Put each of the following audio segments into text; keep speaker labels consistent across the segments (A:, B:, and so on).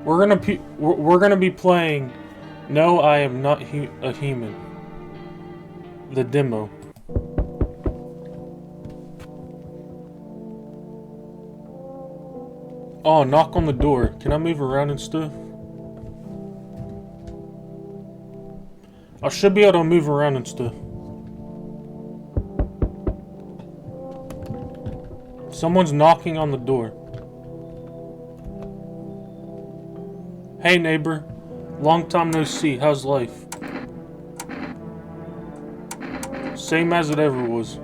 A: We're gonna be playing No, I Am Not a Human. The demo. Oh, knock on the door. Can I move around and stuff? I should be able to move around and stuff. Someone's knocking on the door. Hey neighbor, long time no see, how's life? Same as it ever was.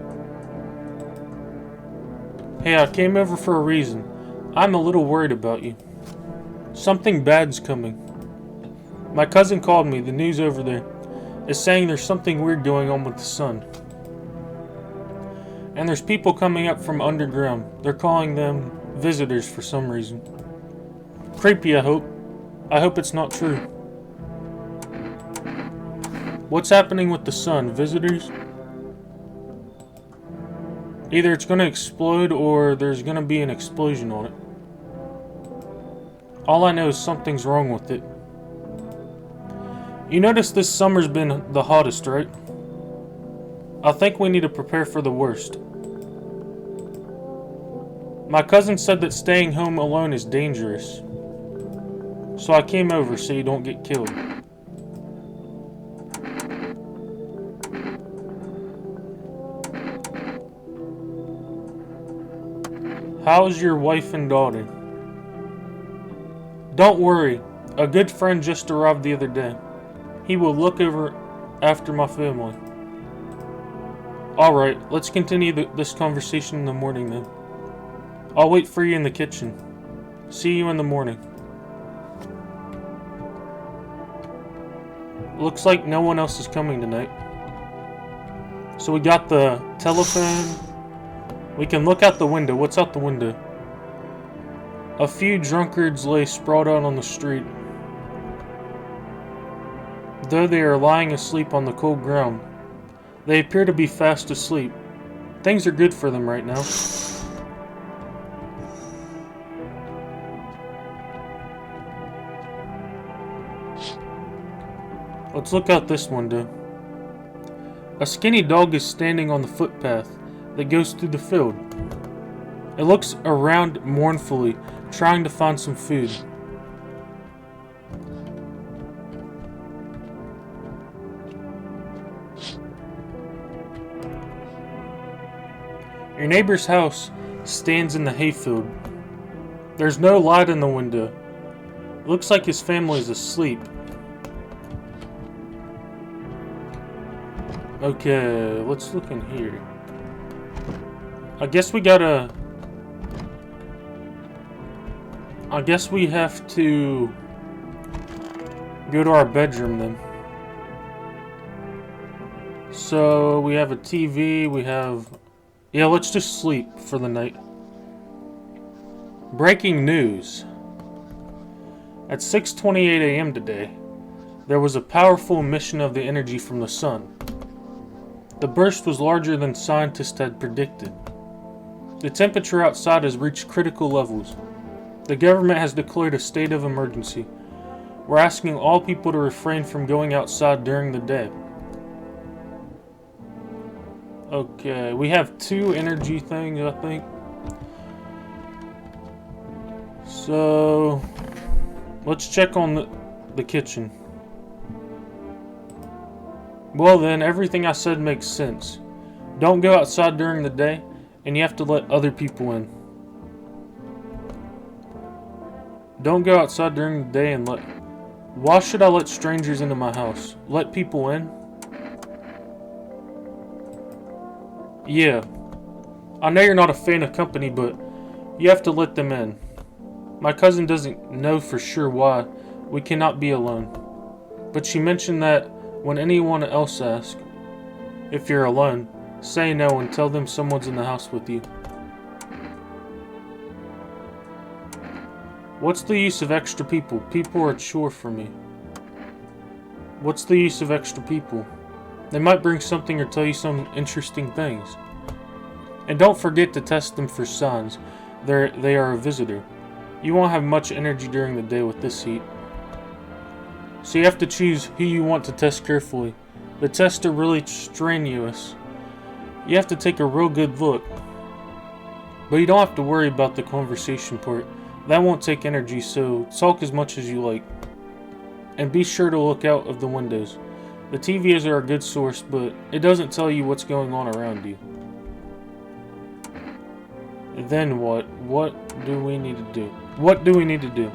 A: Hey, I came over for a reason. I'm a little worried about you. Something bad's coming. My cousin called me, the news over there is saying there's something weird going on with the sun. And there's people coming up from underground. They're calling them visitors for some reason. Creepy, I hope. I hope it's not true. What's happening with the sun? Visitors? Either it's gonna explode or there's gonna be an explosion on it. All I know is something's wrong with it. You notice this summer's been the hottest, right? I think we need to prepare for the worst. My cousin said that staying home alone is dangerous. So I came over so you don't get killed. How's your wife and daughter? Don't worry, a good friend just arrived the other day. He will look over after my family. Alright, let's continue this conversation in the morning then. I'll wait for you in the kitchen. See you in the morning. Looks like no one else is coming tonight. So we got the telephone. We can look out the window. What's out the window? A few drunkards lay sprawled out on the street. Though they are lying asleep on the cold ground, they appear to be fast asleep. Things are good for them right now. Let's look out this window. A skinny dog is standing on the footpath that goes through the field. It looks around mournfully, trying to find some food. Your neighbor's house stands in the hayfield. There's no light in the window. It looks like his family is asleep. Okay, let's look in here. I guess we have to go to our bedroom then. So we have a TV, yeah, let's just sleep for the night. Breaking news. At 6:28 a.m. today, there was a powerful emission of the energy from the sun. The burst was larger than scientists had predicted. The temperature outside has reached critical levels. The government has declared a state of emergency. We're asking all people to refrain from going outside during the day. Okay, we have 2 energy things, I think. So, let's check on the kitchen. Well then, everything I said makes sense. Don't go outside during the day, and you have to let other people in. Don't go outside during the day and Why should I let strangers into my house? Let people in? Yeah. I know you're not a fan of company, but you have to let them in. My cousin doesn't know for sure why we cannot be alone. But she mentioned that when anyone else asks if you're alone, say no and tell them someone's in the house with you. What's the use of extra people? People are a chore for me. What's the use of extra people? They might bring something or tell you some interesting things. And don't forget to test them for signs they are a visitor. You won't have much energy during the day with this heat. So you have to choose who you want to test carefully. The tests are really strenuous. You have to take a real good look. But you don't have to worry about the conversation part. That won't take energy, so talk as much as you like. And be sure to look out of the windows. The TVs are a good source, but it doesn't tell you what's going on around you. Then what? What do we need to do? What do we need to do?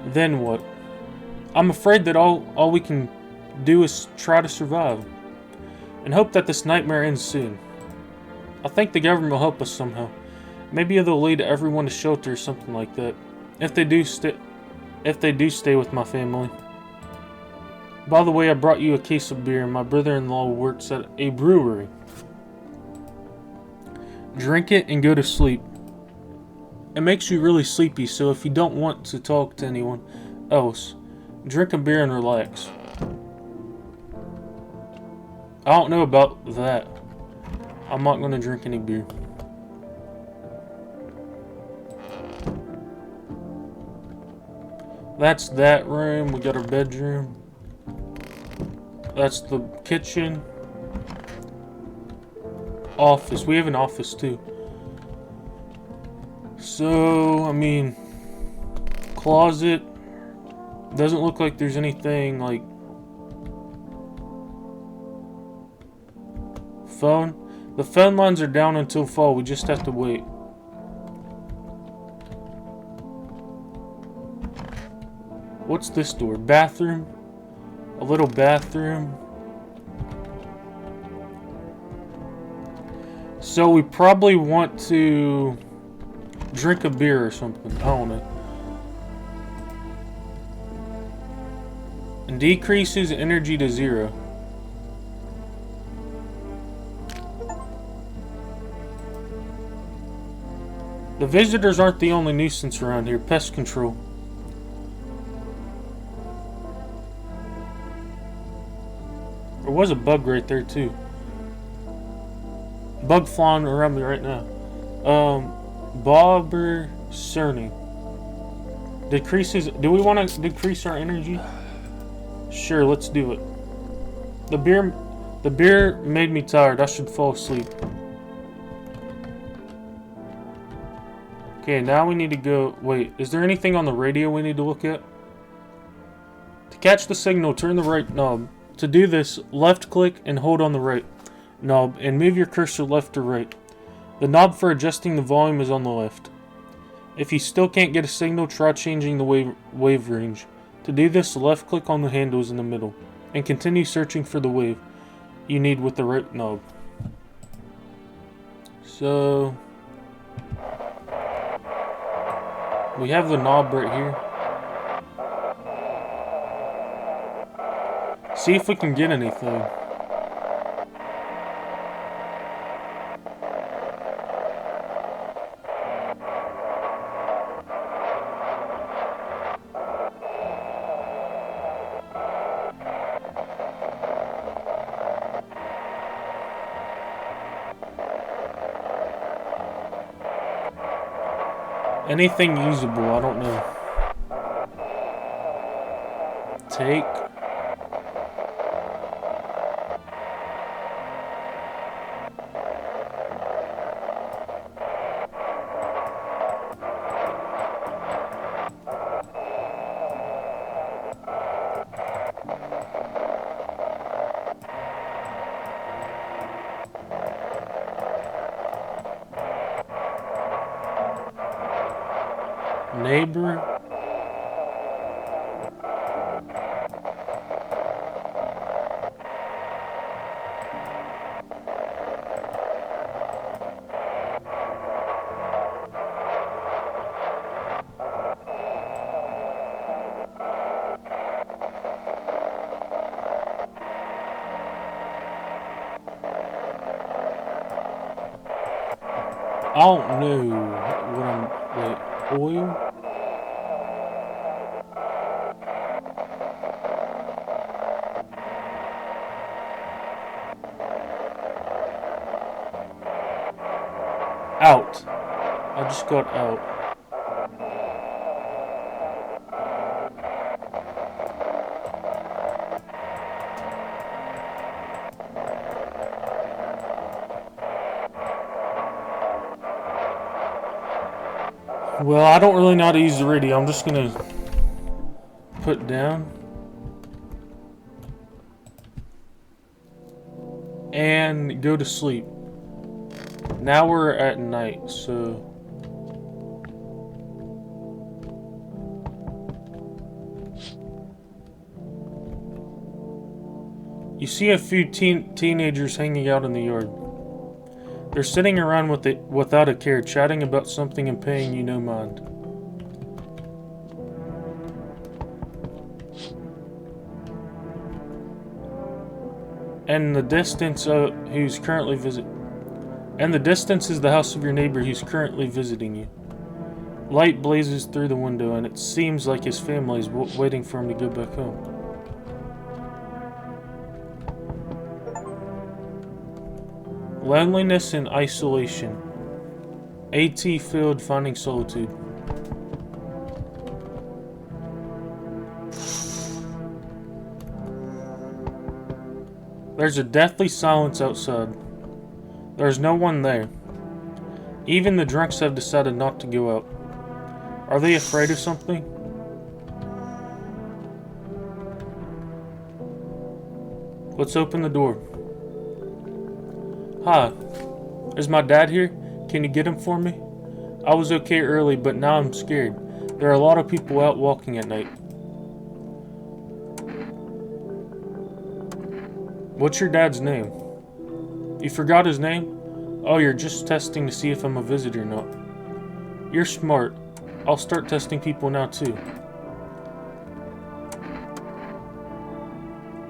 A: Then what? I'm afraid that all we can do is try to survive. And hope that this nightmare ends soon. I think the government will help us somehow. Maybe they'll lead everyone to shelter or something like that. If they do stay with my family. By the way, I brought you a case of beer. My brother-in-law works at a brewery. Drink it and go to sleep. It makes you really sleepy, so if you don't want to talk to anyone else, drink a beer and relax. I don't know about that. I'm not going to drink any beer. That's that room. We got our bedroom. That's the kitchen. Office. We have an office too. So, I mean, closet. Doesn't look like there's anything like phone. The phone lines are down until fall. We just have to wait. What's this door? Bathroom? A little bathroom. So we probably want to drink a beer or something. I don't know. And decreases energy to 0. The visitors aren't the only nuisance around here. Pest control. There was a bug right there too. Bug flying around me right now. Bobber Cerny. Decreases. Do we want to decrease our energy? Sure, let's do it. The beer made me tired. I should fall asleep. Okay, now we need to go. Wait, is there anything on the radio we need to look at? To catch the signal, turn the right knob. To do this, left click and hold on the right knob and move your cursor left to right. The knob for adjusting the volume is on the left. If you still can't get a signal, try changing the wave range. To do this, left click on the handles in the middle and continue searching for the wave you need with the right knob. So we have the knob right here. See if we can get anything. Anything usable, I don't know. Take. Neighbor. I don't know what I'm. Wait, oil? Out. I just got out. Well, I don't really know how to use the radio. I'm just gonna put down. And go to sleep. Now we're at night, so... You see a few teenagers hanging out in the yard. They're sitting around without a care, chatting about something and paying you no mind. And in the distance, who's currently And the distance is the house of your neighbor who's currently visiting you. Light blazes through the window, and it seems like his family is waiting for him to go back home. Loneliness and isolation. AT filled finding solitude. There's a deathly silence outside. There's no one there. Even the drunks have decided not to go out. Are they afraid of something? Let's open the door. Hi, is my dad here? Can you get him for me? I was okay early, but now I'm scared. There are a lot of people out walking at night. What's your dad's name? You forgot his name? Oh, you're just testing to see if I'm a visitor or not. You're smart. I'll start testing people now too.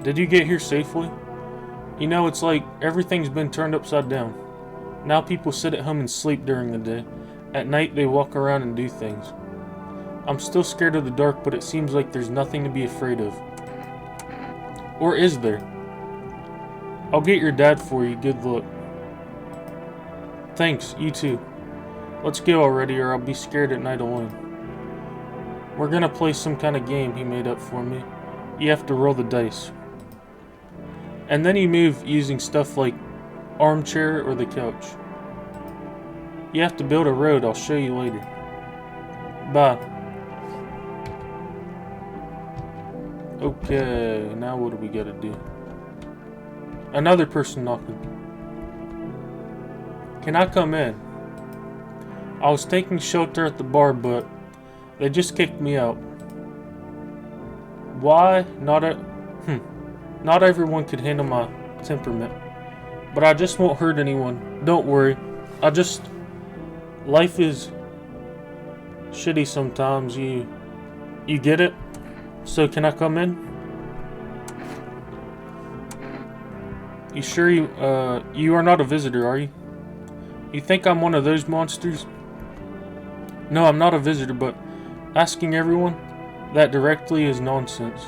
A: Did you get here safely? You know, it's like everything's been turned upside down. Now people sit at home and sleep during the day. At night they walk around and do things. I'm still scared of the dark, but it seems like there's nothing to be afraid of. Or is there? I'll get your dad for you. Good luck. Thanks, you too. Let's go already or I'll be scared at night alone. We're gonna play some kind of game he made up for me. You have to roll the dice. And then you move using stuff like armchair or the couch. You have to build a road. I'll show you later. Bye. Okay, now what do we gotta do? Another person knocking. Can I come in? I was taking shelter at the bar, but they just kicked me out. Why? Not everyone could handle my temperament. But I just won't hurt anyone. Don't worry. Life is shitty sometimes. You get it? So can I come in? You sure you are not a visitor, are you? You think I'm one of those monsters? No, I'm not a visitor, but asking everyone that directly is nonsense.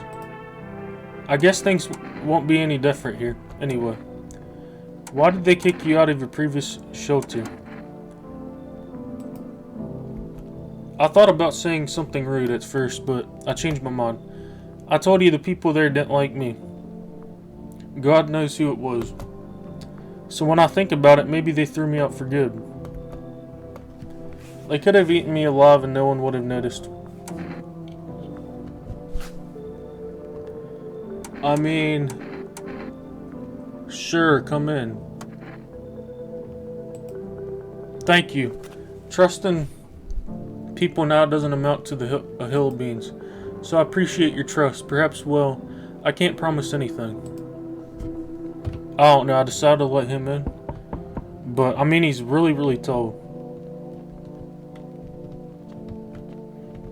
A: I guess things won't be any different here, anyway. Why did they kick you out of your previous shelter? I thought about saying something rude at first, but I changed my mind. I told you the people there didn't like me. God knows who it was. So when I think about it, maybe they threw me out for good. They could have eaten me alive and no one would have noticed. I mean, sure, come in. Thank you. Trusting people now doesn't amount to a hill of beans. So I appreciate your trust. Perhaps, well, I can't promise anything. I don't know, I decided to let him in. But, I mean, he's really, really tall.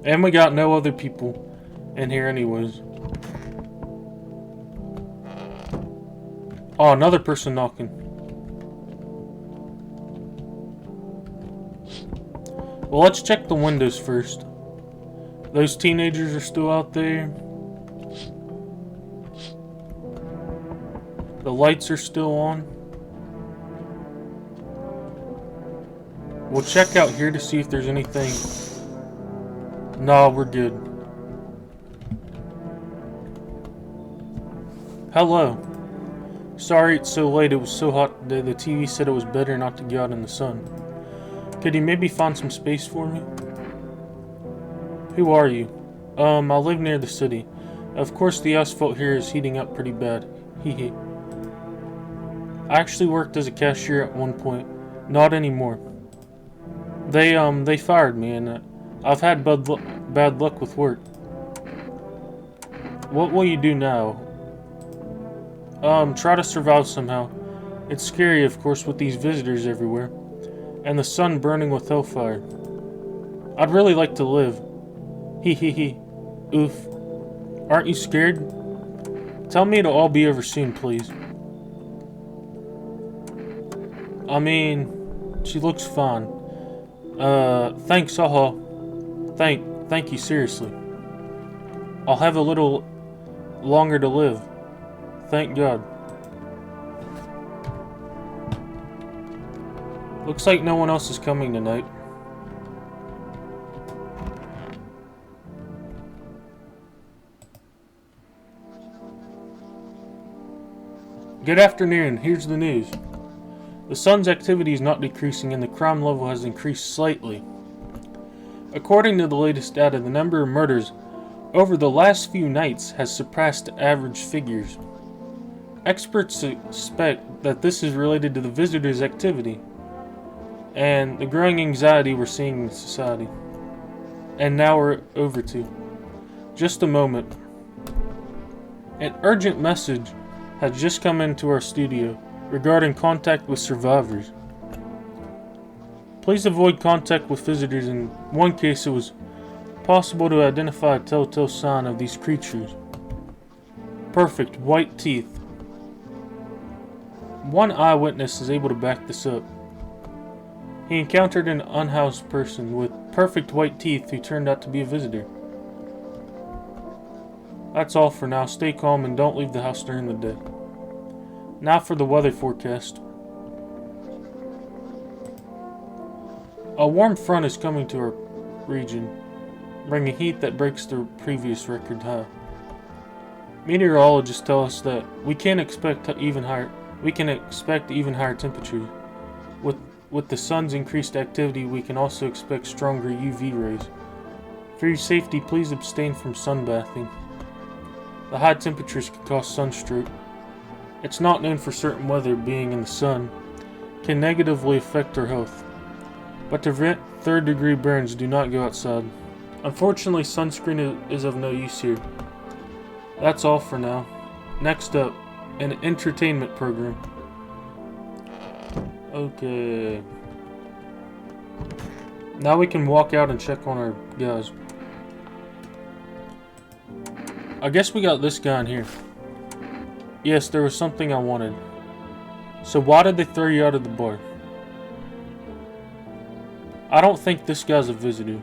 A: And we got no other people in here anyways. Oh, another person knocking. Well, let's check the windows first. Those teenagers are still out there. The lights are still on. We'll check out here to see if there's anything. No, we're good. Hello. Sorry it's so late. It was so hot today. The TV said it was better not to go out in the sun. Could you maybe find some space for me? Who are you? I live near the city. Of course the asphalt here is heating up pretty bad. Hee. I actually worked as a cashier at one point. Not anymore. They fired me, and I've had bad luck with work. What will you do now? Try to survive somehow. It's scary, of course, with these visitors everywhere, and the sun burning with hellfire. I'd really like to live. Hee. Oof. Aren't you scared? Tell me it'll all be over soon, please. I mean, she looks fine. Thanks, haha. Thank you, seriously. I'll have a little longer to live. Thank God. Looks like no one else is coming tonight. Good afternoon, here's the news. The sun's activity is not decreasing and the crime level has increased slightly. According to the latest data, the number of murders over the last few nights has surpassed average figures. Experts suspect that this is related to the visitors' activity and the growing anxiety we're seeing in society. And now we're over to. Just a moment. An urgent message has just come into our studio regarding contact with survivors. Please avoid contact with visitors. In one case, it was possible to identify a telltale sign of these creatures. Perfect white teeth. One eyewitness is able to back this up. He encountered an unhoused person with perfect white teeth who turned out to be a visitor. That's all for now. Stay calm and don't leave the house during the day. Now for the weather forecast. A warm front is coming to our region, bringing heat that breaks the previous record high. Meteorologists tell us that we can expect even higher temperatures. With the sun's increased activity, we can also expect stronger UV rays. For your safety, please abstain from sunbathing. The high temperatures can cause sunstroke. It's not known for certain whether being in the sun can negatively affect our health. But to prevent third-degree burns, do not go outside. Unfortunately, sunscreen is of no use here. That's all for now. Next up, an entertainment program. Okay. Now we can walk out and check on our guys. I guess we got this guy in here. Yes, there was something I wanted. So why did they throw you out of the bar? I don't think this guy's a visitor.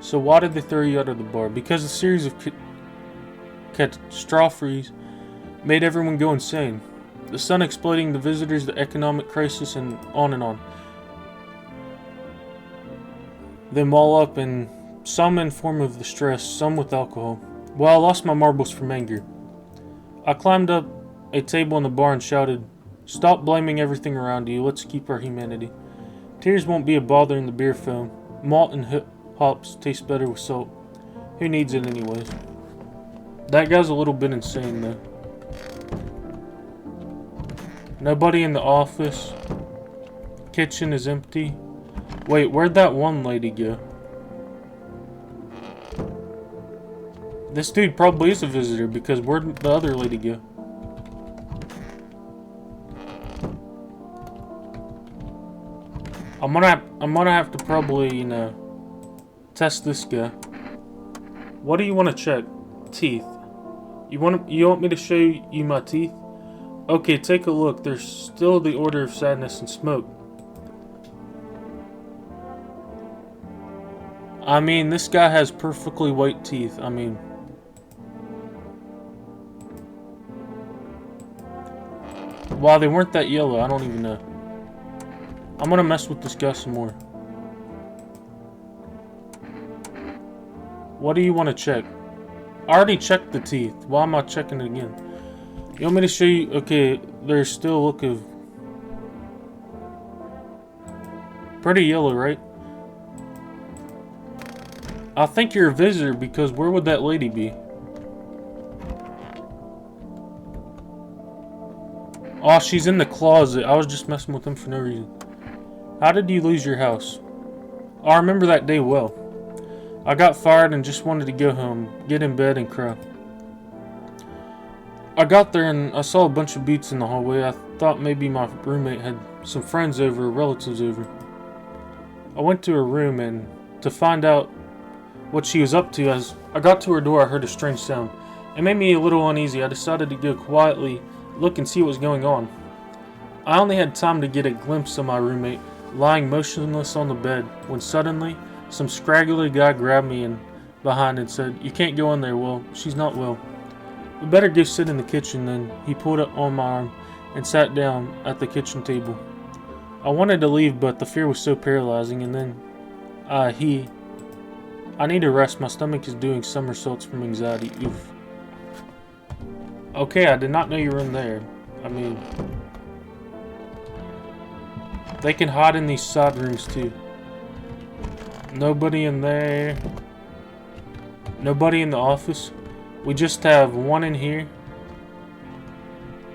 A: So why did they throw you out of the bar? Because a series of catastrophes made everyone go insane. The sun exploiting the visitors, the economic crisis, and on and on. Them all up, and some in form of the stress, some with alcohol. Well, I lost my marbles from anger. I climbed up a table in the bar and shouted, "Stop blaming everything around you, let's keep our humanity. Tears won't be a bother in the beer foam. Malt and hops taste better with salt. Who needs it anyways?" That guy's a little bit insane though. Nobody in the office. Kitchen is empty. Wait, where'd that one lady go? This dude probably is a visitor because where'd the other lady go? I'm gonna have to probably, test this guy. What do you want to check? Teeth. You want me to show you my teeth? Okay, take a look. There's still the order of sadness and smoke. I mean, this guy has perfectly white teeth. I mean, wow, they weren't that yellow. I don't even know. I'm gonna mess with this guy some more. What do you want to check? I already checked the teeth. Why am I checking it again? You want me to show you? Okay, there's still a look of pretty yellow, right? I think you're a visitor because where would that lady be? Oh, she's in the closet. I was just messing with them for no reason. How did you lose your house? Oh, I remember that day well. I got fired and just wanted to go home, get in bed and cry. I got there and I saw a bunch of beats in the hallway. I thought maybe my roommate had some friends over or relatives over. I went to her room and to find out what she was up to, as I got to her door I heard a strange sound. It made me a little uneasy. I decided to go quietly look and see what was going on. I only had time to get a glimpse of my roommate lying motionless on the bed when suddenly some scraggly guy grabbed me in behind and said, "You can't go in there, Will. She's not well. We better go sit in the kitchen." Then he pulled up on my arm and sat down at the kitchen table. I wanted to leave, but the fear was so paralyzing, and then I need to rest. My stomach is doing somersaults from anxiety. Oof. Okay, I did not know you were in there. I mean, they can hide in these side rooms too. Nobody in there. Nobody in the office. We just have one in here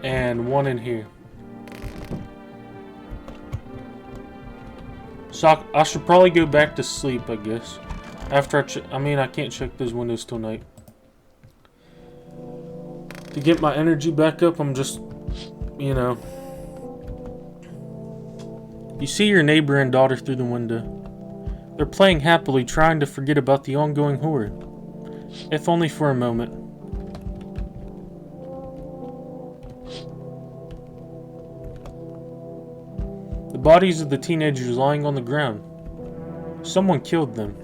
A: and one in here. So I should probably go back to sleep, I guess. After I can't check those windows till night. To get my energy back up, I'm just, you see your neighbor and daughter through the window. They're playing happily, trying to forget about the ongoing horror. If only for a moment. The bodies of the teenagers lying on the ground. Someone killed them.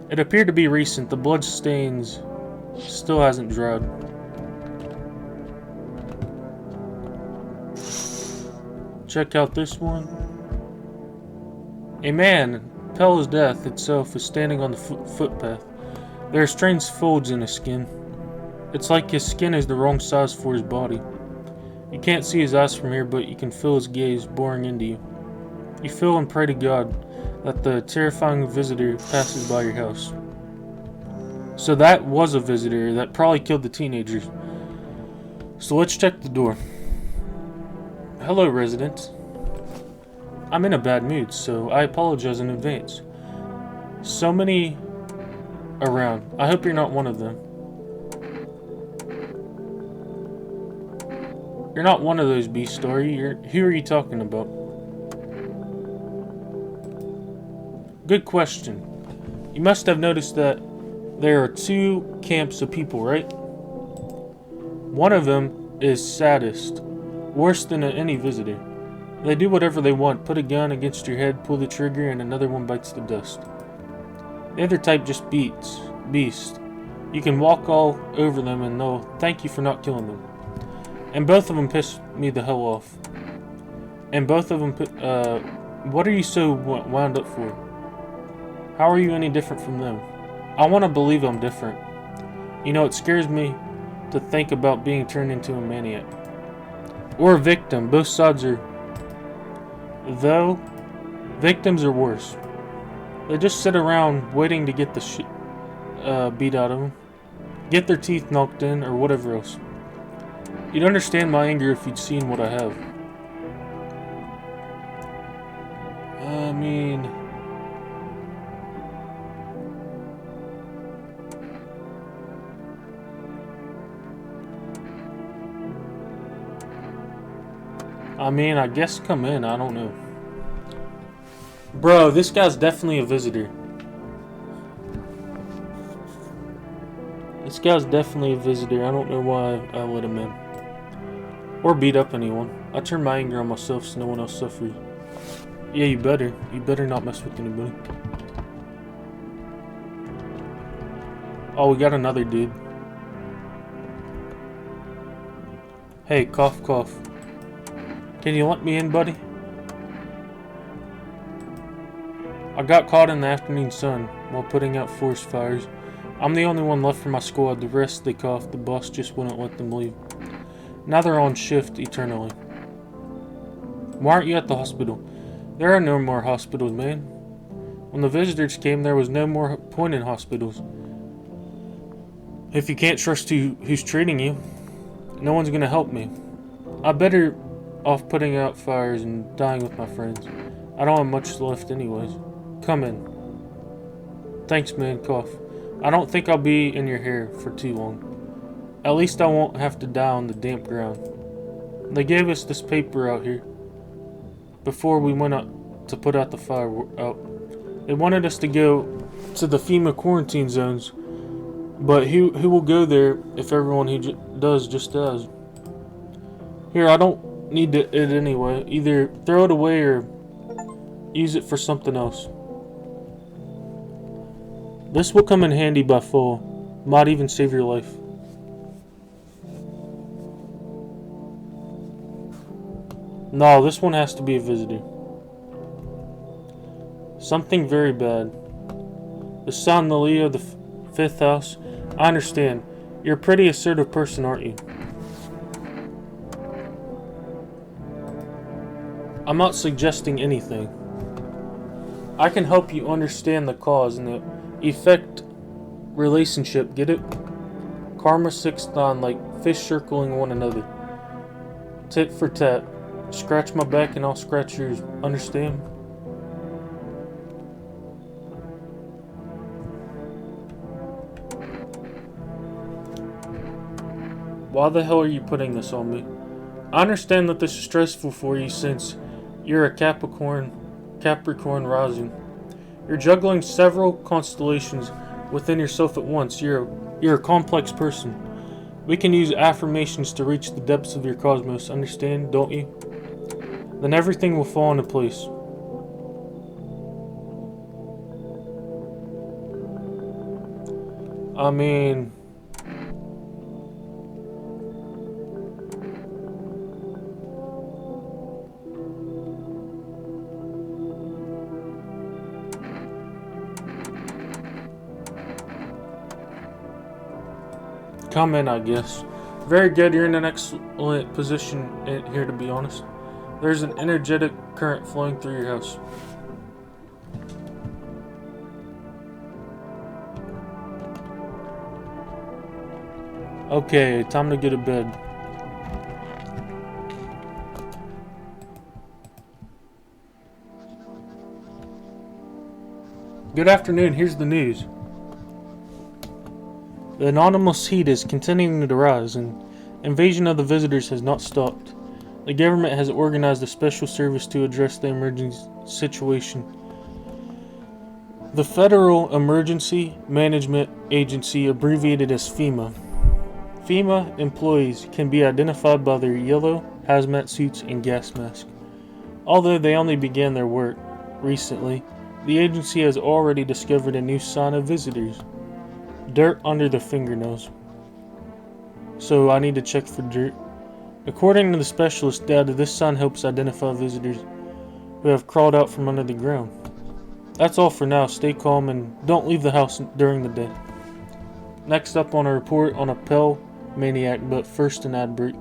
A: It appeared to be recent. The blood stains still hasn't dried. Check out this one. A man, pale as death itself, is standing on the footpath. There are strange folds in his skin. It's like his skin is the wrong size for his body. You can't see his eyes from here, but you can feel his gaze boring into you. You feel and pray to God that the terrifying visitor passes by your house. So that was a visitor that probably killed the teenagers. So let's check the door. Hello, residents. I'm in a bad mood, so I apologize in advance. So many around. I hope you're not one of them. You're not one of those beasts, are you? Who are you talking about? Good question. You must have noticed that there are two camps of people, right? One of them is sadist, worse than any visitor. They do whatever they want, put a gun against your head, pull the trigger, and another one bites the dust. The other type just beast. You can walk all over them and they'll thank you for not killing them. And both of them piss me the hell off. And both of them, what are you so wound up for? How are you any different from them? I want to believe I'm different. It scares me to think about being turned into a maniac. Or a victim. Both sides are... Though, victims are worse. They just sit around waiting to get the shit beat out of them. Get their teeth knocked in, or whatever else. You'd understand my anger if you'd seen what I have. I mean... I guess come in, I don't know. Bro, this guy's definitely a visitor. This guy's definitely a visitor. I don't know why I let him in. Or beat up anyone. I turn my anger on myself so no one else suffers. Yeah, you better. You better not mess with anybody. Oh, we got another dude. Hey, cough, cough. Can you let me in, buddy? I got caught in the afternoon sun while putting out forest fires. I'm the only one left for my squad. The rest, they coughed. The boss just wouldn't let them leave. Now they're on shift eternally. Why aren't you at the hospital? There are no more hospitals, man. When the visitors came, there was no more point in hospitals. If you can't trust who's treating you, no one's gonna help me. I'm better off putting out fires and dying with my friends. I don't have much left anyways. Come in. Thanks, man. Cough. I don't think I'll be in your hair for too long. At least I won't have to die on the damp ground. They gave us this paper out here before we went up to put out the fire out. They wanted us to go to the FEMA quarantine zones, but who will go there if everyone who does just does? Here, I don't need it anyway. Either throw it away or use it for something else. This will come in handy by fall. Might even save your life. No, this one has to be a visitor. Something very bad. The San Leo, the fifth house. I understand. You're a pretty assertive person, aren't you? I'm not suggesting anything. I can help you understand the cause and the effect relationship. Get it? Karma sixth on, like fish circling one another. Tit for tat. Scratch my back and I'll scratch yours. Understand? Why the hell are you putting this on me? I understand that this is stressful for you since you're a Capricorn rising. You're juggling several constellations within yourself at once. You're a complex person. We can use affirmations to reach the depths of your cosmos. Understand, don't you? Then everything will fall into place. I mean, come in, I guess. Very good, you're in an excellent position here, to be honest. There's an energetic current flowing through your house. Okay, time to go to bed. Good afternoon, here's the news. The anonymous heat is continuing to rise, and invasion of the visitors has not stopped. The government has organized a special service to address the emergency situation. The Federal Emergency Management Agency, abbreviated as FEMA. FEMA employees can be identified by their yellow hazmat suits and gas masks. Although they only began their work recently, the agency has already discovered a new sign of visitors. Dirt under the fingernails. So I need to check for dirt. According to the specialist data, this sign helps identify visitors who have crawled out from under the ground. That's all for now. Stay calm and don't leave the house during the day. Next up on a report on a Pell maniac, but first an ad break.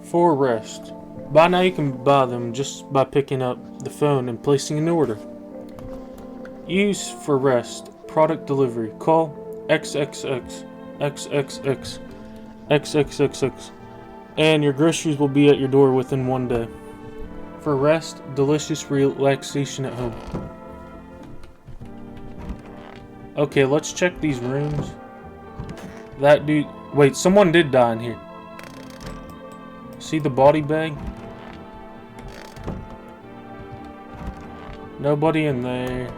A: For rest. By now you can buy them just by picking up the phone and placing an order. Use for rest. Product delivery. Call XXX XXX XXXX and your groceries will be at your door within 1 day. For rest, delicious relaxation at home. Okay, let's check these rooms. That dude... Wait, someone did die in here. See the body bag? Nobody in there.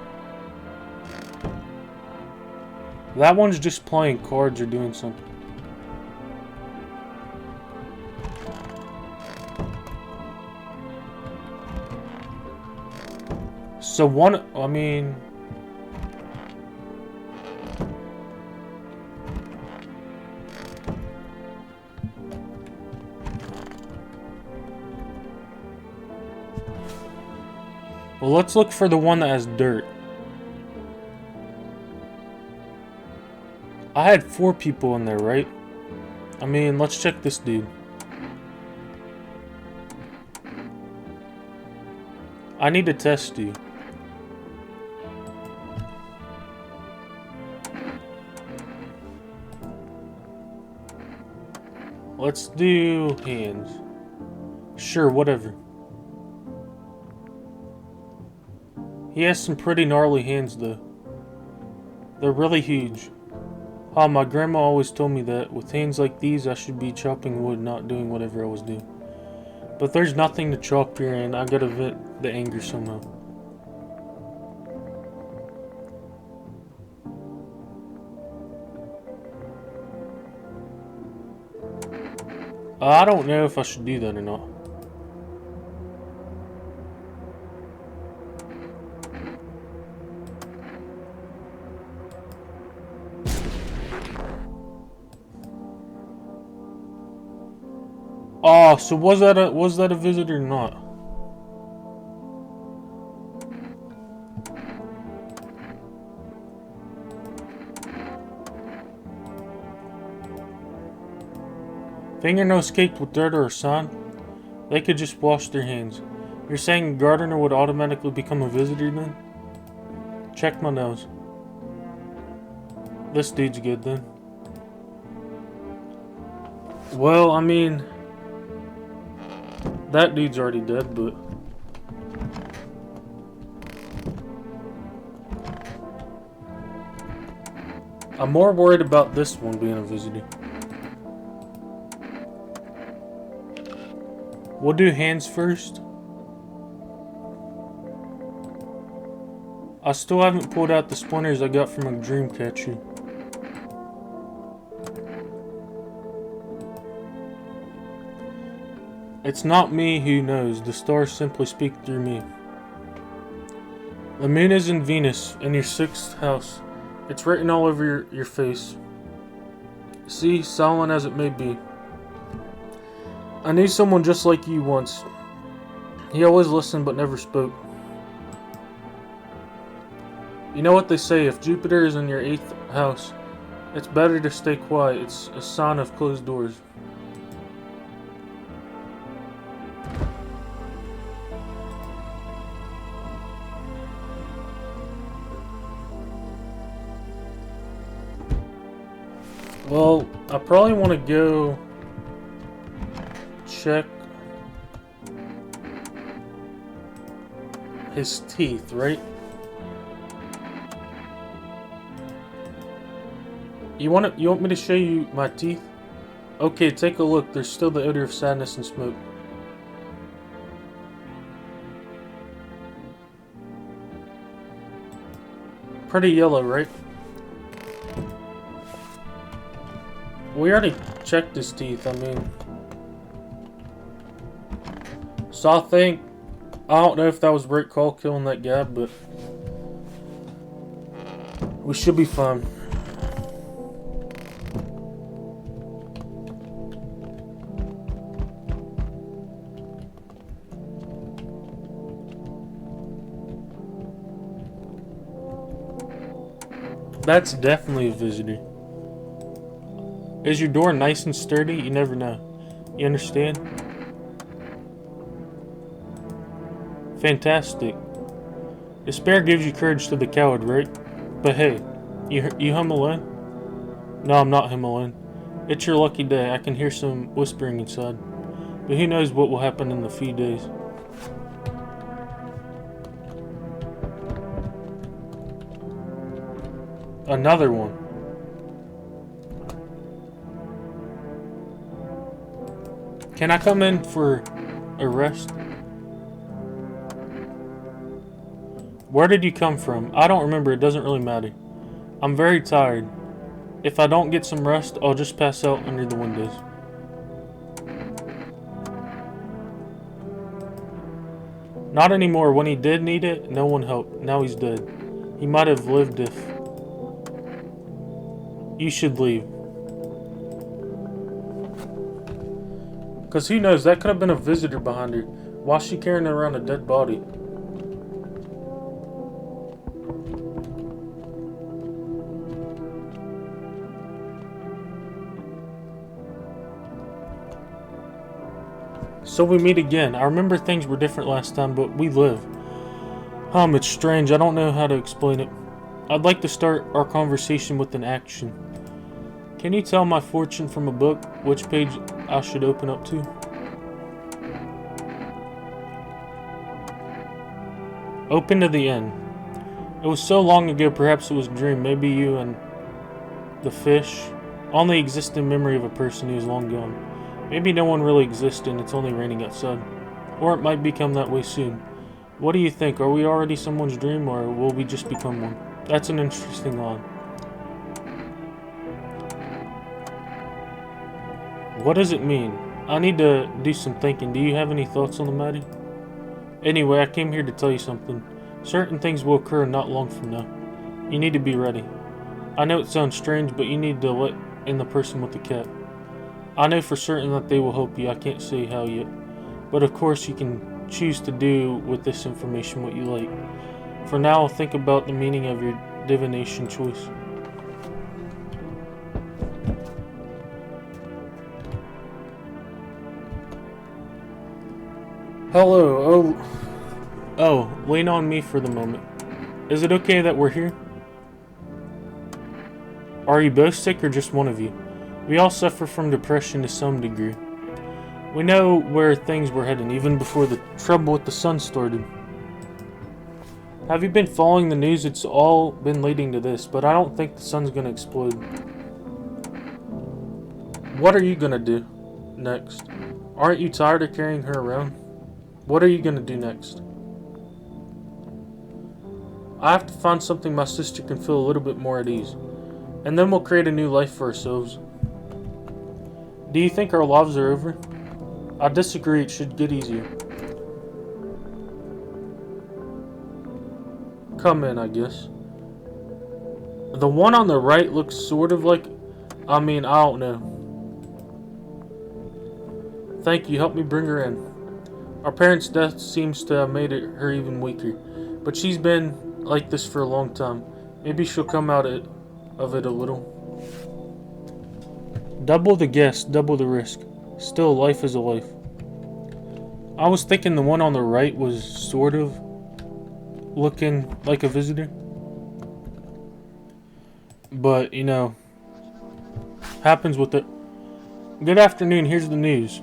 A: That one's just playing cards or doing something. So one, I mean... Well, let's look for the one that has dirt. I had 4 people in there, right? I mean, let's check this dude. I need to test you. Let's do hands. Sure, whatever. He has some pretty gnarly hands though. They're really huge. Ah, my grandma always told me that with hands like these I should be chopping wood, not doing whatever I was doing. But there's nothing to chop here and I gotta vent the anger somehow. I don't know if I should do that or not. Oh, so was that a visit or not? Fingernails caked with dirt or a sign? They could just wash their hands. You're saying a gardener would automatically become a visitor then? Check my nose. This dude's good then. Well, I mean, that dude's already dead, but I'm more worried about this one being a visitor. We'll do hands first. I still haven't pulled out the splinters I got from a dream catcher. It's not me who knows, the stars simply speak through me. The moon is in Venus, in your 6th house. It's written all over your face. See, silent as it may be. I knew someone just like you once. He always listened but never spoke. You know what they say, if Jupiter is in your 8th house, it's better to stay quiet. It's a sign of closed doors. Well, I probably want to go check his teeth, right? You want me to show you my teeth? Okay, take a look. There's still the odor of sadness and smoke. Pretty yellow, right? We already checked his teeth, I mean. So I don't know if that was right call killing that guy, but we should be fine. That's definitely a visitor. Is your door nice and sturdy? You never know. You understand? Fantastic. Despair gives you courage to the coward, right? But hey, you home alone? No, I'm not home alone. It's your lucky day. I can hear some whispering inside. But who knows what will happen in a few days. Another one. Can I come in for a rest? Where did you come from? I don't remember. It doesn't really matter. I'm very tired. If I don't get some rest, I'll just pass out under the windows. Not anymore. When he did need it, no one helped. Now he's dead. He might have lived if... You should leave. Because who knows, that could have been a visitor behind her. Why's she carrying around a dead body? So we meet again. I remember things were different last time, but we live. It's strange. I don't know how to explain it. I'd like to start our conversation with an action. Can you tell my fortune from a book which page I should open up to? Open to the end. It was so long ago, perhaps it was a dream. Maybe you and the fish only exist in memory of a person who is long gone. Maybe no one really exists and it's only raining outside. Or it might become that way soon. What do you think? Are we already someone's dream, or will we just become one? That's an interesting line. What does it mean? I need to do some thinking. Do you have any thoughts on the matter? Anyway, I came here to tell you something. Certain things will occur not long from now. You need to be ready. I know it sounds strange, but you need to let in the person with the cat. I know for certain that they will help you. I can't say how yet. But of course you can choose to do with this information what you like. For now, think about the meaning of your divination choice. Hello. Oh, lean on me for the moment. Is it okay that we're here? Are you both sick or just one of you? We all suffer from depression to some degree. We know where things were heading even before the trouble with the sun started. Have you been following the news? It's all been leading to this, but I don't think the sun's gonna explode. What are you gonna do next? Aren't you tired of carrying her around? What are you gonna do next? I have to find something my sister can feel a little bit more at ease. And then we'll create a new life for ourselves. Do you think our lives are over? I disagree, it should get easier. Come in, I guess. The one on the right looks sort of like... I don't know. Thank you, help me bring her in. Our parents' death seems to have made her even weaker. But she's been like this for a long time. Maybe she'll come out of it a little. Double the guess, double the risk. Still, life is a life. I was thinking the one on the right was sort of looking like a visitor. But, happens with it. Good afternoon, here's the news.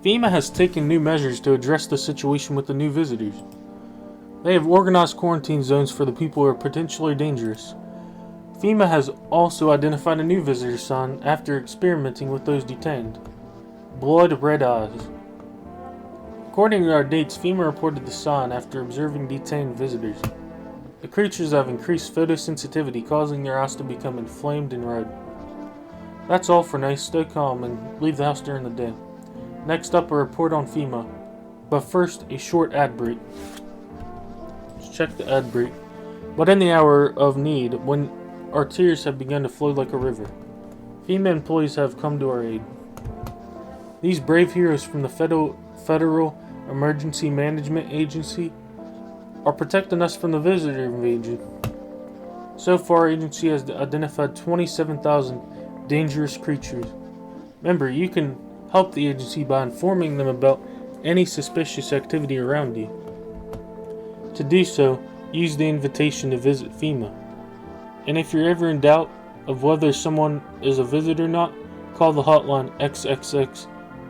A: FEMA has taken new measures to address the situation with the new visitors. They have organized quarantine zones for the people who are potentially dangerous. FEMA has also identified a new visitor sign after experimenting with those detained. Blood red eyes. According to our dates, FEMA reported the sign after observing detained visitors. The creatures have increased photosensitivity, causing their eyes to become inflamed and red. That's all for now. Stay calm and leave the house during the day. Next up, a report on FEMA. But first, a short ad break. Let's check the ad break. But in the hour of need, when our tears have begun to flow like a river, FEMA employees have come to our aid. These brave heroes from the Federal Emergency Management Agency are protecting us from the visitor invasion. So far, our agency has identified 27,000 dangerous creatures. Remember, you can help the agency by informing them about any suspicious activity around you. To do so, use the invitation to visit FEMA. And if you're ever in doubt of whether someone is a visitor or not, call the hotline XXX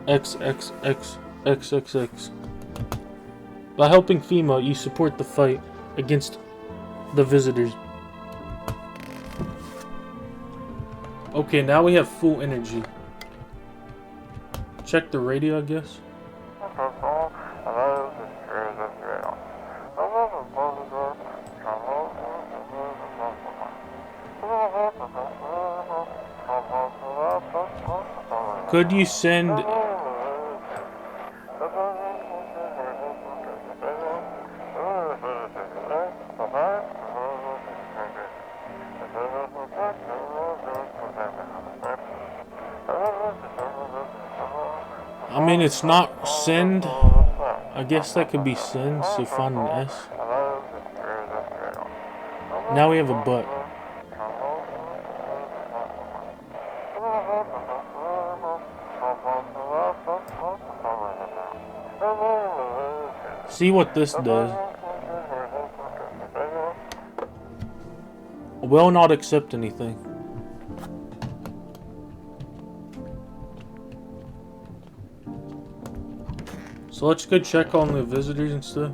A: XXXXXX. By helping FEMA, you support the fight against the visitors. Okay, now we have full energy. Check the radio, I guess. Could you send... it's not send. I guess that could be send, so find an S. Now we have a but. See what this does. will not accept anything. So let's go check on the visitors and stuff.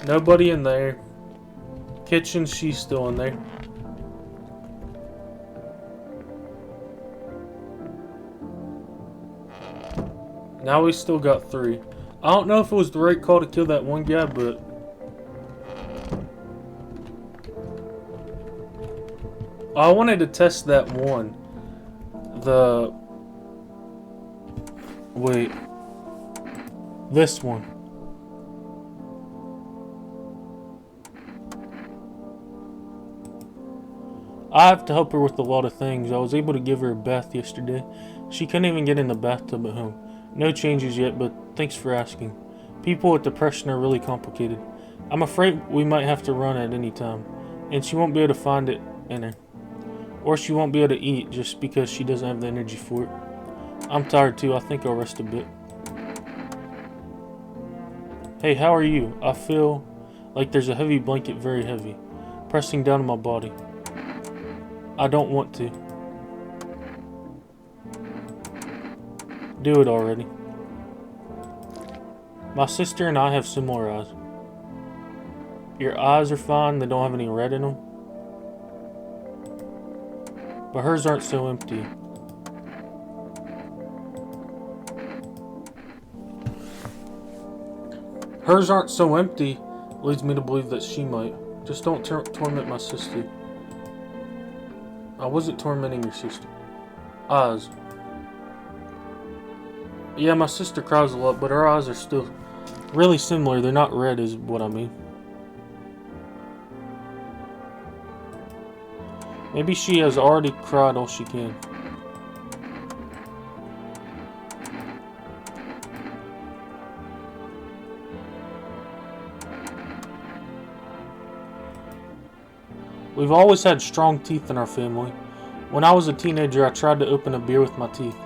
A: Nobody in there. Kitchen, she's still in there. Now we still got 3. I don't know if it was the right call to kill that one guy, but I wanted to test that one. Wait. This one. I have to help her with a lot of things. I was able to give her a bath yesterday. She couldn't even get in the bathtub at home. No changes yet, but thanks for asking. People with depression are really complicated. I'm afraid we might have to run at any time, and she won't be able to find it in her. Or she won't be able to eat just because she doesn't have the energy for it. I'm tired too. I think I'll rest a bit. Hey, how are you? I feel like there's a heavy blanket, very heavy, pressing down on my body. I don't want to. Do it already. My sister and I have similar eyes. Your eyes are fine, they don't have any red in them. But hers aren't so empty. Hers aren't so empty leads me to believe that she might. Just don't torment my sister. I wasn't tormenting your sister. Eyes. Yeah, my sister cries a lot, but her eyes are still really similar. They're not red is what I mean. Maybe she has already cried all she can. We've always had strong teeth in our family. When I was a teenager, I tried to open a beer with my teeth.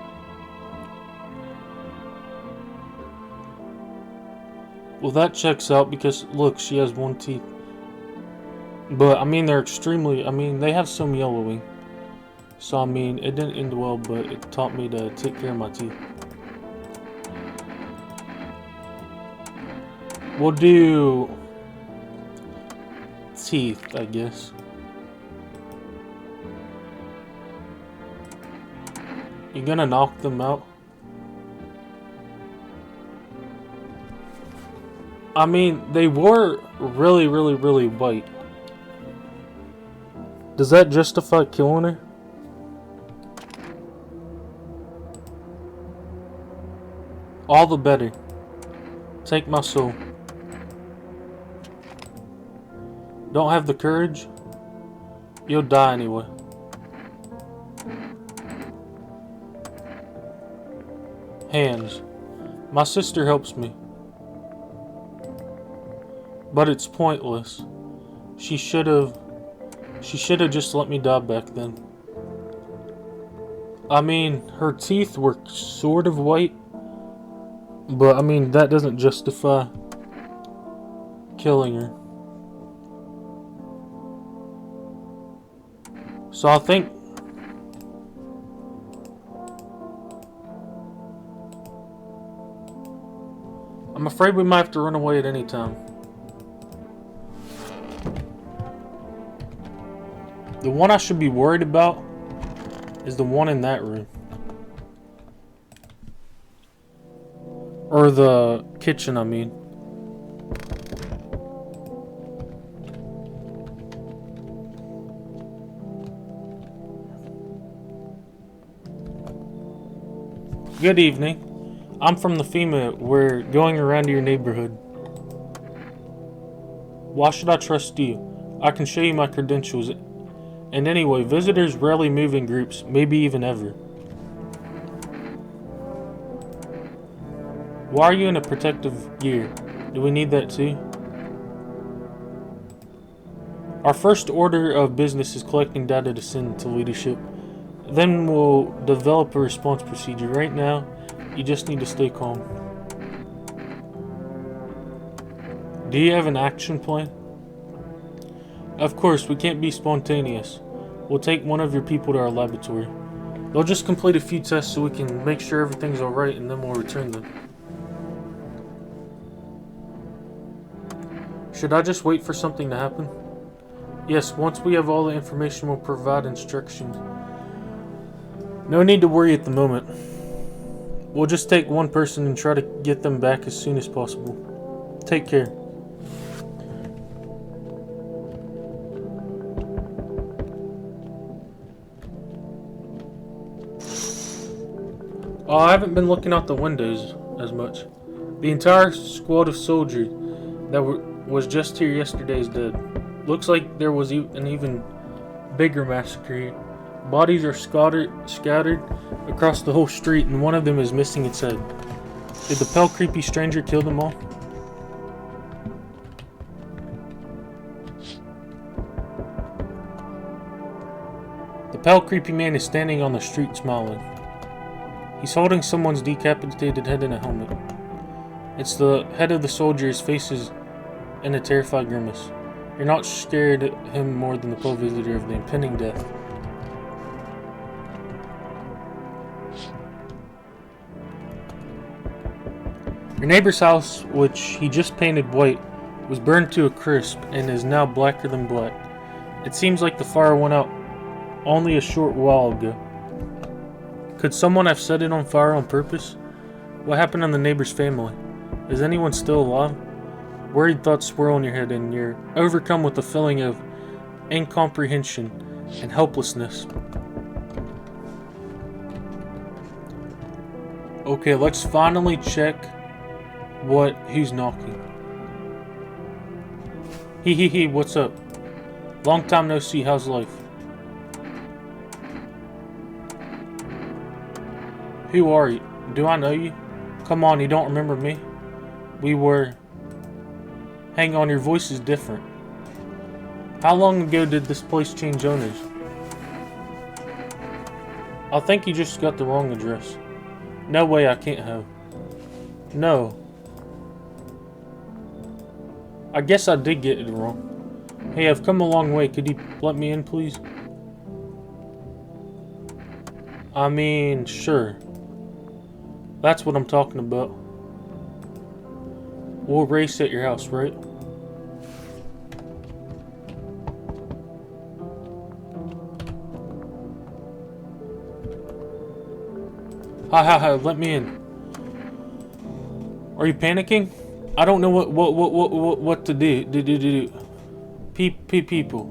A: Well, that checks out because, look, she has one teeth. But, I mean, they're extremely, they have some yellowing. So, it didn't end well, but it taught me to take care of my teeth. We'll do teeth, I guess. You gonna knock them out? They were really, really, really white. Does that justify killing her? All the better. Take my soul. Don't have the courage? You'll die anyway. Hands. My sister helps me. But it's pointless. She should have just let me die back then. Her teeth were sort of white. But, that doesn't justify killing her. So I think I'm afraid we might have to run away at any time. The one I should be worried about is the one in that room. Or the kitchen, Good evening. I'm from the FEMA. We're going around to your neighborhood. Why should I trust you? I can show you my credentials. And anyway, visitors rarely move in groups, maybe even ever. Why are you in a protective gear? Do we need that too? Our first order of business is collecting data to send to leadership. Then we'll develop a response procedure. Right now, you just need to stay calm. Do you have an action plan? Of course, we can't be spontaneous. We'll take one of your people to our laboratory. They'll just complete a few tests so we can make sure everything's alright, and then we'll return them. Should I just wait for something to happen? Yes, once we have all the information, we'll provide instructions. No need to worry at the moment. We'll just take one person and try to get them back as soon as possible. Take care. Oh, I haven't been looking out the windows as much. The entire squad of soldiers that was just here yesterday is dead. Looks like there was an even bigger massacre. Bodies are scattered across the whole street, and one of them is missing its head. Did the pale, creepy stranger kill them all? The pale, creepy man is standing on the street smiling. He's holding someone's decapitated head in a helmet. It's the head of the soldier. His face is in a terrified grimace. You're not scared at him more than the pale visitor of the impending death. Your neighbor's house, which he just painted white, was burned to a crisp and is now blacker than black. It seems like the fire went out only a short while ago. Could someone have set it on fire on purpose? What happened to the neighbor's family? Is anyone still alive? Worried thoughts swirl in your head, and you're overcome with a feeling of incomprehension and helplessness. Okay, let's finally check who's knocking. He, what's up? Long time no see, how's life? Who are you? Do I know you? Come on, you don't remember me? Hang on, your voice is different. How long ago did this place change owners? I think you just got the wrong address. No way, I can't have. No. I guess I did get it wrong. Hey, I've come a long way. Could you let me in, please? I mean, sure. That's what I'm talking about. We'll race at your house, right? Hi, let me in. Are you panicking? I don't know what to do. People.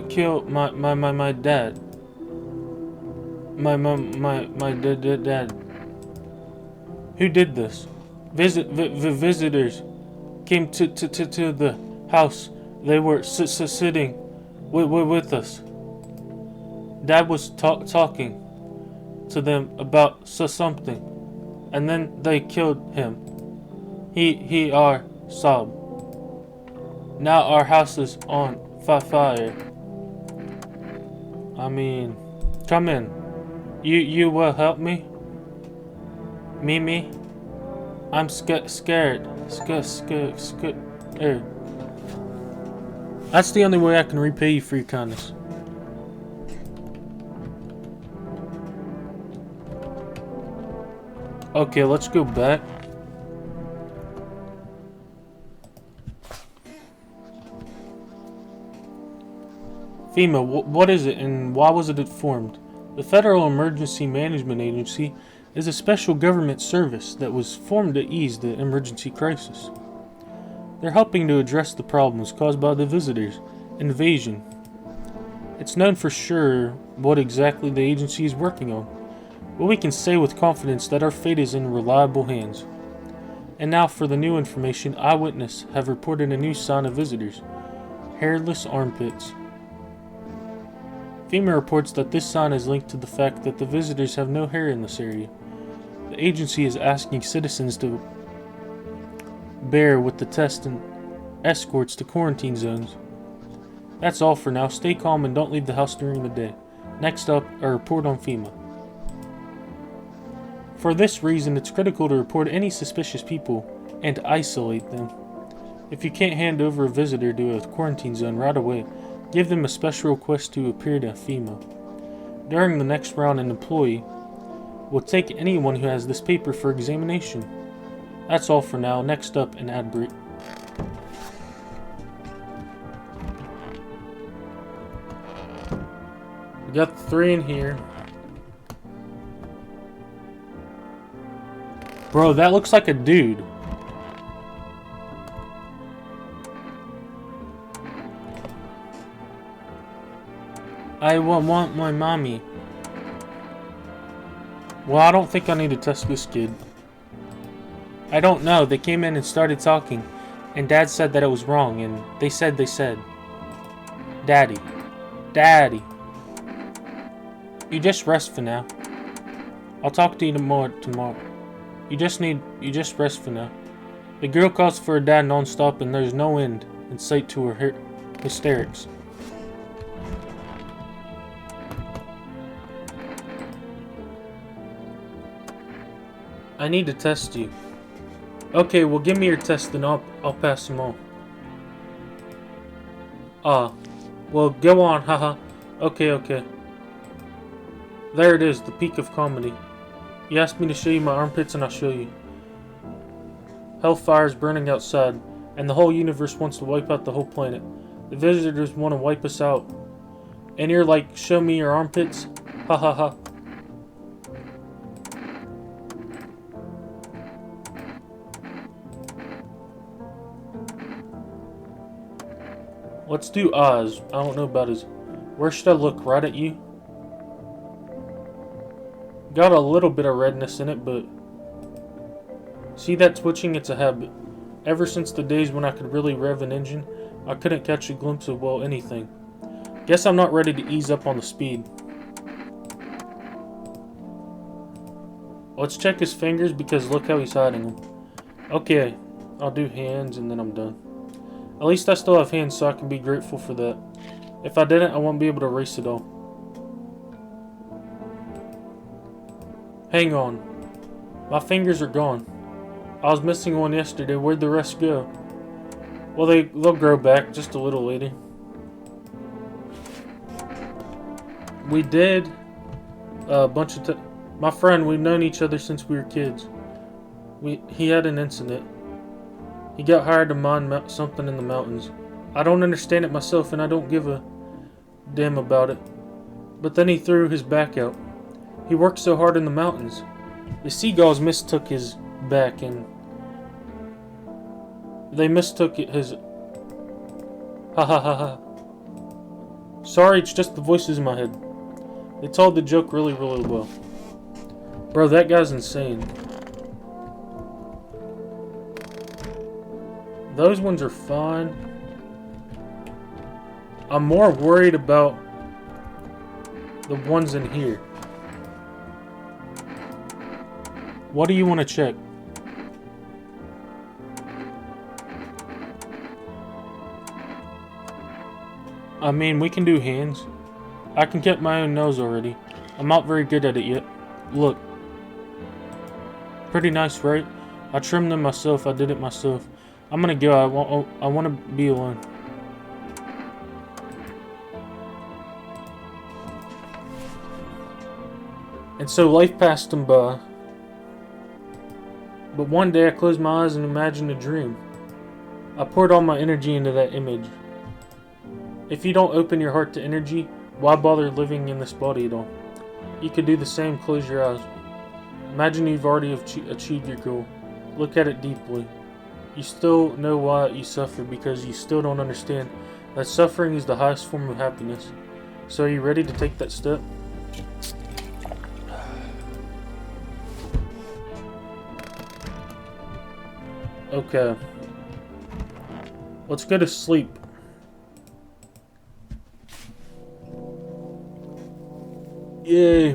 A: Kill my dad. My dad. Who did this? Visitors came to the house. They were sitting with us. Dad was talking to them about something, and then they killed him. He our sob. Now our house is on fire. I mean, come in. You will help me? Me? I'm scared. That's the only way I can repay you for your kindness. Okay, let's go back. FEMA, what is it and why was it formed? The Federal Emergency Management Agency is a special government service that was formed to ease the emergency crisis. They're helping to address the problems caused by the visitors' invasion. It's known for sure what exactly the agency is working on, but we can say with confidence that our fate is in reliable hands. And now for the new information, eyewitnesses have reported a new sign of visitors: hairless armpits. FEMA reports that this sign is linked to the fact that the visitors have no hair in this area. The agency is asking citizens to bear with the test and escorts to quarantine zones. That's all for now. Stay calm and don't leave the house during the day. Next up, a report on FEMA. For this reason, it's critical to report any suspicious people and isolate them. If you can't hand over a visitor to a quarantine zone right away, give them a special request to appear to FEMA. During the next round, an employee will take anyone who has this paper for examination. That's all for now. Next up, an ad break. We got 3 in here. Bro, that looks like a dude. I want my mommy. Well, I don't think I need to test this kid. I don't know. They came in and started talking, and Dad said that it was wrong, and they said. Daddy. You just rest for now. I'll talk to you tomorrow. You just rest for now. The girl calls for her dad non-stop, and there's no end in sight to her hysterics. I need to test you. Okay, well give me your test and I'll pass them all. Well go on, haha. Okay. There it is, the peak of comedy. You asked me to show you my armpits and I'll show you. Hellfire's burning outside, and the whole universe wants to wipe out the whole planet. The visitors want to wipe us out. And you're like, show me your armpits? Ha ha ha. Let's do Oz. I don't know about his... Where should I look? Right at you? Got a little bit of redness in it, but... See that twitching? It's a habit. Ever since the days when I could really rev an engine, I couldn't catch a glimpse of, well, anything. Guess I'm not ready to ease up on the speed. Let's check his fingers, because look how he's hiding them. Okay, I'll do hands and then I'm done. At least I still have hands, so I can be grateful for that. If I didn't, I won't be able to erase it all. Hang on. My fingers are gone. I was missing one yesterday. Where'd the rest go? Well, they'll grow back just a little later. We did a bunch of my friend, we've known each other since we were kids. He had an incident. He got hired to mine something in the mountains. I don't understand it myself, and I don't give a damn about it. But then he threw his back out. He worked so hard in the mountains. The seagulls mistook his back, and they mistook his... Ha ha ha ha. Sorry, it's just the voices in my head. They told the joke really, really well. Bro, that guy's insane. Those ones are fine. I'm more worried about the ones in here. What do you want to check? I mean, we can do hands. I can get my own nose already. I'm not very good at it yet. Look. Pretty nice, right? I trimmed them myself. I did it myself. I'm gonna go. I want to be alone. And so life passed him by. But one day I closed my eyes and imagined a dream. I poured all my energy into that image. If you don't open your heart to energy, why bother living in this body at all? You could do the same. Close your eyes. Imagine you've already achieved your goal. Look at it deeply. You still know why you suffer, because you still don't understand that suffering is the highest form of happiness. So are you ready to take that step? Okay. Let's go to sleep. Yay.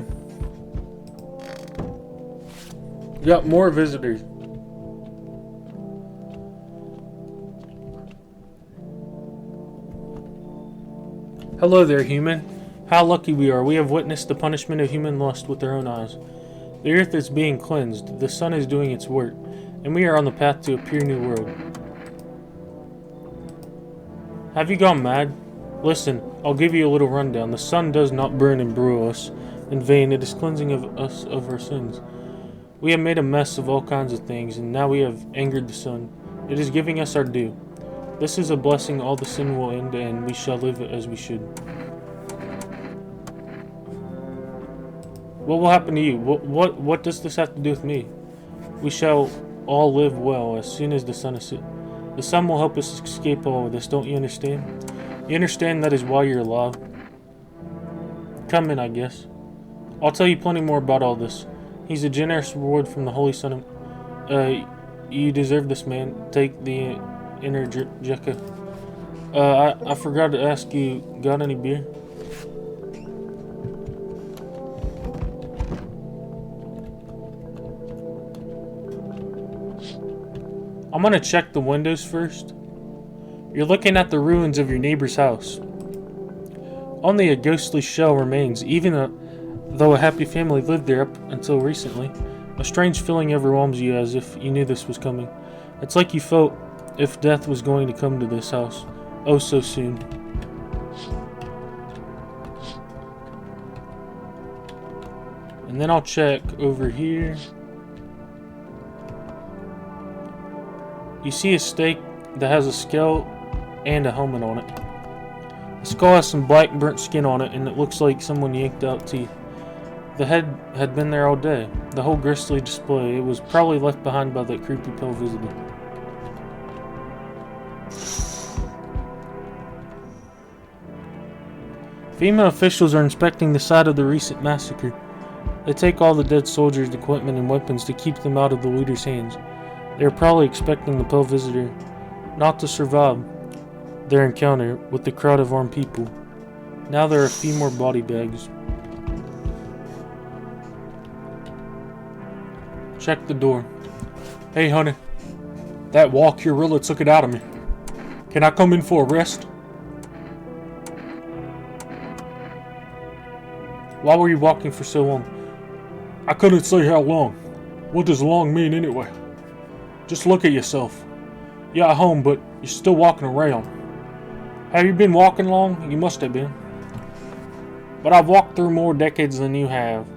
A: We got more visitors. Hello there, human. How lucky we are. We have witnessed the punishment of human lust with our own eyes. The earth is being cleansed. The sun is doing its work. And we are on the path to a pure new world. Have you gone mad? Listen, I'll give you a little rundown. The sun does not burn and brew us in vain. It is cleansing of us of our sins. We have made a mess of all kinds of things, and now we have angered the sun. It is giving us our due. This is a blessing. All the sin will end, and we shall live as we should. What will happen to you? What does this have to do with me? We shall all live well as soon as the sun is set. The sun will help us escape all of this, don't you understand? You understand that is why you're alive? Come in, I guess. I'll tell you plenty more about all this. He's a generous reward from the Holy Son of... you deserve this, man. Take the Energica. I forgot to ask you, got any beer? I'm gonna check the windows first. You're looking at the ruins of your neighbor's house. Only a ghostly shell remains, even though a happy family lived there up until recently. A strange feeling overwhelms you as if you knew this was coming. It's like you felt if death was going to come to this house. Oh, so soon. And then I'll check over here. You see a stake that has a skull and a helmet on it. The skull has some black burnt skin on it, and it looks like someone yanked out teeth. The head had been there all day. The whole grisly display. It was probably left behind by that creepy pale visitor. FEMA officials are inspecting the site of the recent massacre. They take all the dead soldiers' equipment and weapons to keep them out of the leader's hands. They are probably expecting the pale visitor not to survive their encounter with the crowd of armed people. Now there are a few more body bags. Check the door. Hey, honey. That walk here really took it out of me. Can I come in for a rest? Why were you walking for so long? I couldn't say how long. What does long mean anyway? Just look at yourself. You're at home, but you're still walking around. Have you been walking long? You must have been. But I've walked through more decades than you have.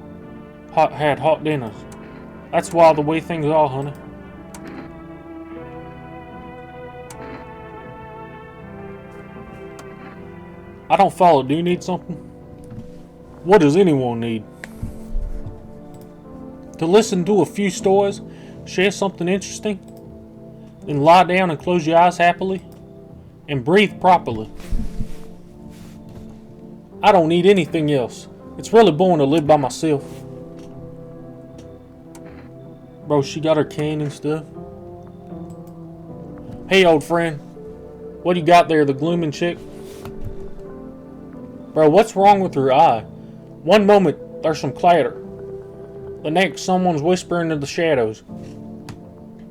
A: Had hot dinners. That's why the way things are, honey. I don't follow. Do you need something? What does anyone need? To listen to a few stories, share something interesting, then lie down and close your eyes happily, and breathe properly. I don't need anything else. It's really boring to live by myself. Bro, she got her cane and stuff. Hey, old friend. What do you got there, the glooming chick? Bro, what's wrong with her eye? One moment, there's some clatter. The next, someone's whispering in the shadows.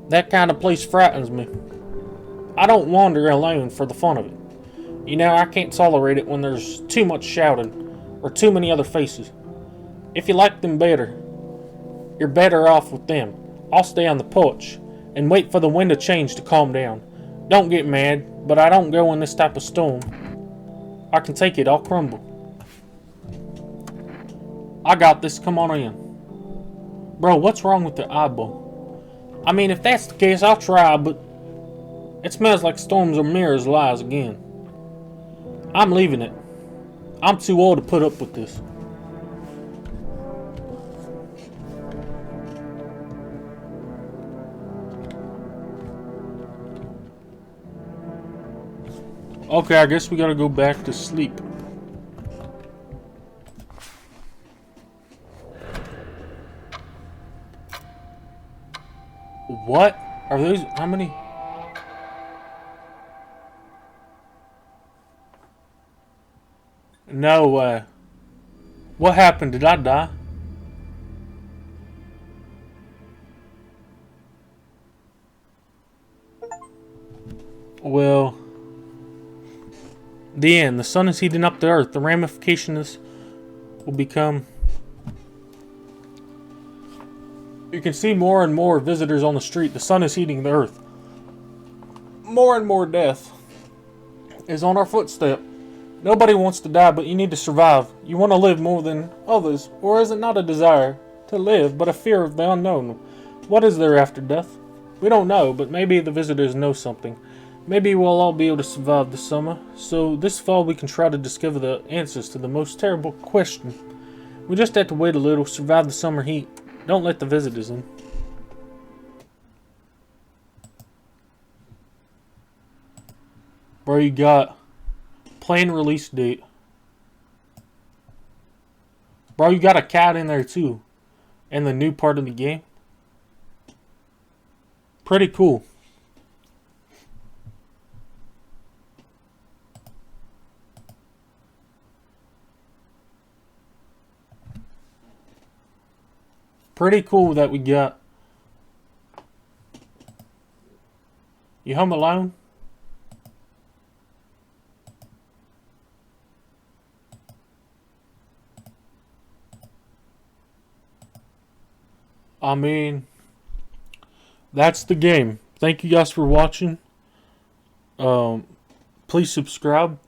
A: That kind of place frightens me. I don't wander alone for the fun of it. You know, I can't tolerate it when there's too much shouting or too many other faces. If you like them better, you're better off with them. I'll stay on the porch and wait for the wind to change to calm down. Don't get mad, but I don't go in this type of storm. I can take it, I'll crumble. I got this, come on in. Bro, what's wrong with the eyeball? I mean, if that's the case, I'll try, but it smells like storms or mirrors lies again. I'm leaving it. I'm too old to put up with this. Okay, I guess we gotta go back to sleep. What? Are those... how many? No way. What happened? Did I die? Well... the end. The sun is heating up the earth. The ramifications will become... you can see more and more visitors on the street. The sun is heating the earth. More and more death. is on our footstep. Nobody wants to die, but you need to survive. You want to live more than others, or is it not a desire to live, but a fear of the unknown? What is there after death? We don't know, but maybe the visitors know something. Maybe we'll all be able to survive the summer, so this fall we can try to discover the answers to the most terrible question. We just have to wait a little, survive the summer heat. Don't let the visitors in. Bro, you got planned release date. Bro, you got a cat in there too. And the new part of the game. Pretty cool. Pretty cool that we got. You home alone? I mean, that's the game. Thank you guys for watching. Please subscribe.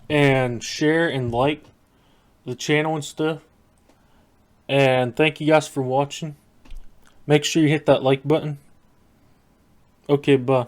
A: And share and like the channel and stuff. And thank you guys for watching. Make sure you hit that like button. Okay, bye.